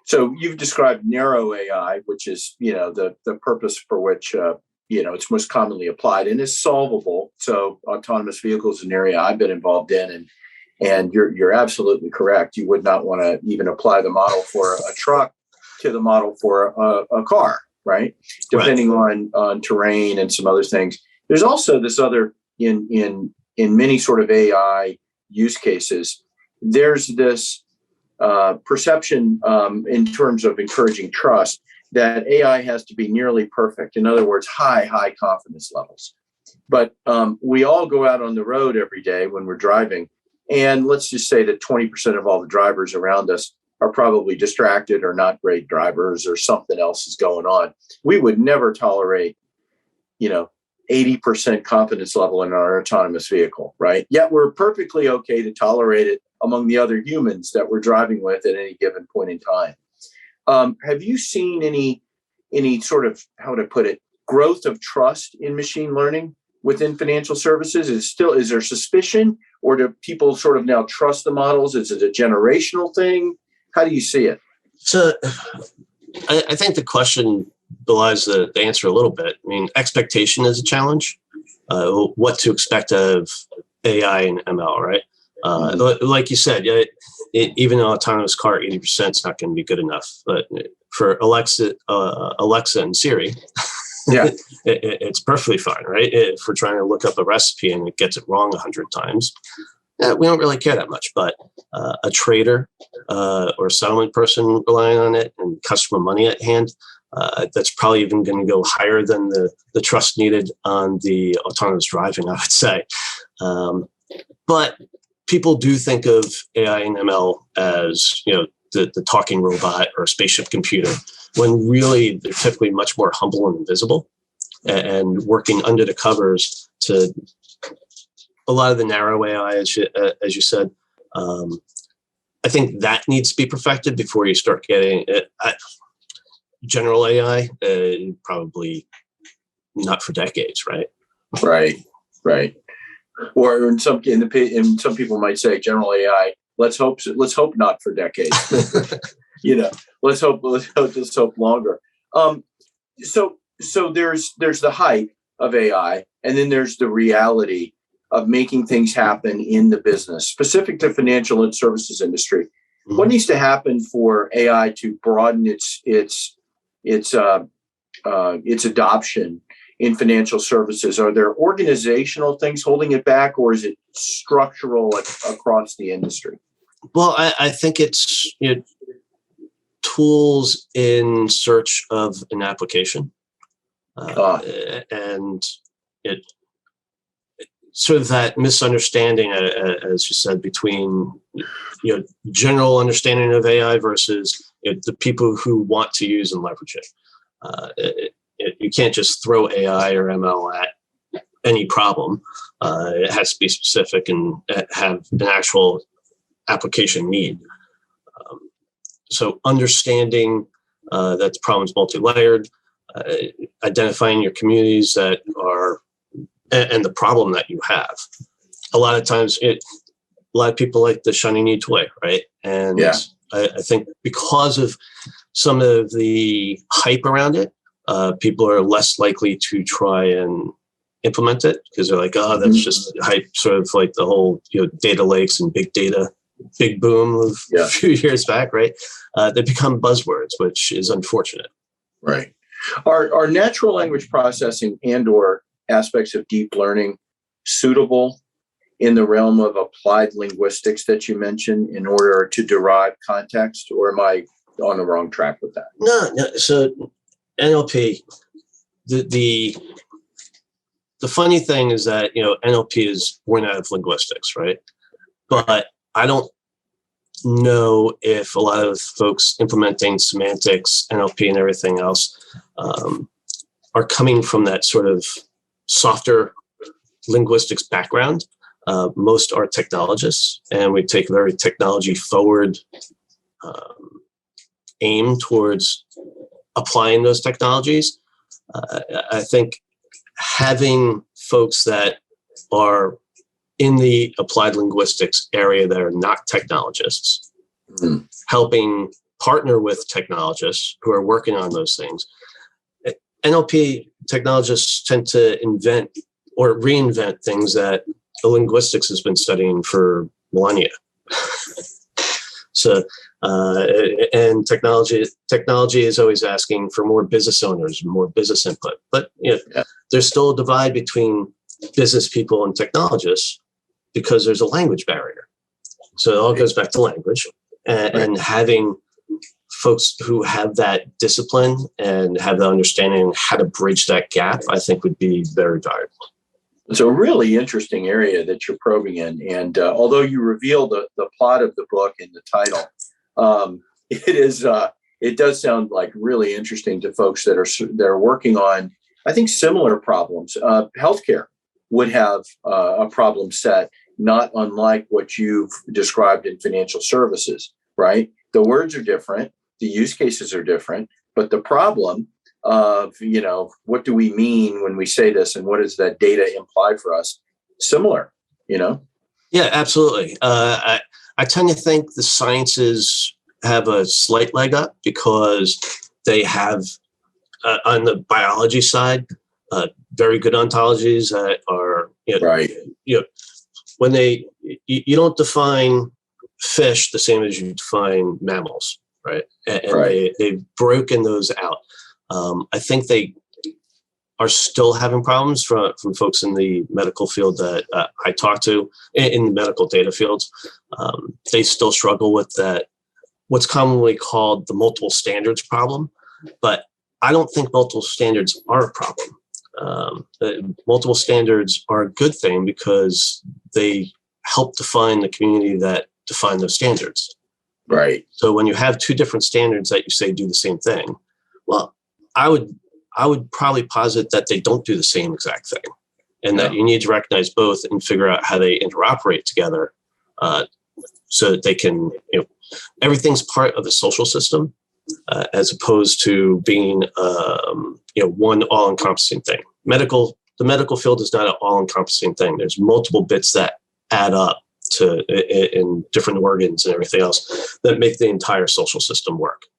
So you've described narrow AI, which is, the purpose for which, it's most commonly applied and is solvable. So autonomous vehicles is an area I've been involved in, and you're absolutely correct. You would not want to even apply the model for a truck to the model for a car, right? Depending on terrain and some other things. There's also this other in many sort of AI use cases. There's this perception in terms of encouraging trust that AI has to be nearly perfect. In other words, high confidence levels. But we all go out on the road every day when we're driving, and let's just say that 20% of all the drivers around us are probably distracted or not great drivers, or something else is going on. We would never tolerate, 80% confidence level in our autonomous vehicle, right? Yet we're perfectly okay to tolerate it among the other humans that we're driving with at any given point in time. Have you seen any sort of, how to put it, growth of trust in machine learning within financial services? Is there suspicion, or do people sort of now trust the models? Is it a generational thing? How do you see it? So I think the question belies the answer a little bit. I mean, expectation is a challenge. What to expect of AI and ML, right? Like you said, even an autonomous car, 80% is not going to be good enough. But for Alexa and Siri, it's perfectly fine, right? If we're trying to look up a recipe and it gets it wrong 100 times, we don't really care that much. But a trader or a settlement person relying on it and customer money at hand, that's probably even going to go higher than the trust needed on the autonomous driving, I would say. But people do think of AI and ML as, the talking robot or spaceship computer, when really they're typically much more humble and invisible, and working under the covers to a lot of the narrow AI, as you said. I think that needs to be perfected before you start getting it. General AI, probably not for decades, right? Right. Or in some people might say general AI. Let's hope not for decades. Let's hope longer. So there's the hype of AI, and then there's the reality of making things happen in the business, specific to financial and services industry. Mm-hmm. What needs to happen for AI to broaden its adoption in financial services? Are there organizational things holding it back, or is it structural across the industry? Well, I think it's tools in search of an application, and it sort of that misunderstanding, as you said, between general understanding of AI versus the people who want to use and leverage it. You can't just throw AI or ML at any problem. It has to be specific and have an actual application need. So understanding that the problem is multi-layered, identifying your communities that are, and the problem that you have. A lot of times, a lot of people like the shiny new toy, right? And I think because of some of the hype around it, people are less likely to try and implement it because they're like, oh, that's just hype, sort of like the whole data lakes and big data, big boom of a few years back, right? They become buzzwords, which is unfortunate. Right. Are natural language processing and/or aspects of deep learning suitable in the realm of applied linguistics that you mentioned in order to derive context, or am I on the wrong track with that? No. So NLP, the funny thing is that NLP is born out of linguistics, right? But I don't know if a lot of folks implementing semantics, NLP, and everything else are coming from that sort of softer linguistics background. Most are technologists, and we take a very technology forward aim towards applying those technologies. I think having folks that are in the applied linguistics area that are not technologists, helping partner with technologists who are working on those things. NLP technologists tend to invent or reinvent things that the linguistics has been studying for millennia. So, and technology is always asking for more business owners, more business input. But there's still a divide between business people and technologists because there's a language barrier. So it all goes back to language and having folks who have that discipline and have the understanding how to bridge that gap, I think would be very valuable. It's a really interesting area that you're probing in. And although you reveal the plot of the book in the title, it does sound like really interesting to folks that are working on, I think, similar problems. Healthcare would have a problem set not unlike what you've described in financial services, right? The words are different, the use cases are different, but the problem of, what do we mean when we say this and what does that data imply for us? Similar, Yeah, absolutely. I tend to think the sciences have a slight leg up because they have, on the biology side, very good ontologies that are, right. When you don't define fish the same as you define mammals, right? And right. They've broken those out. I think they are still having problems from folks in the medical field that I talk to, in the medical data fields. They still struggle with that, what's commonly called the multiple standards problem. But I don't think multiple standards are a problem. Multiple standards are a good thing because they help define the community that define those standards. Right. So when you have two different standards that you say do the same thing, well, I would probably posit that they don't do the same exact thing, and that you need to recognize both and figure out how they interoperate together, so that they can, everything's part of the social system, as opposed to being, one all-encompassing thing. The medical field is not an all-encompassing thing. There's multiple bits that add up to in different organs and everything else that make the entire social system work.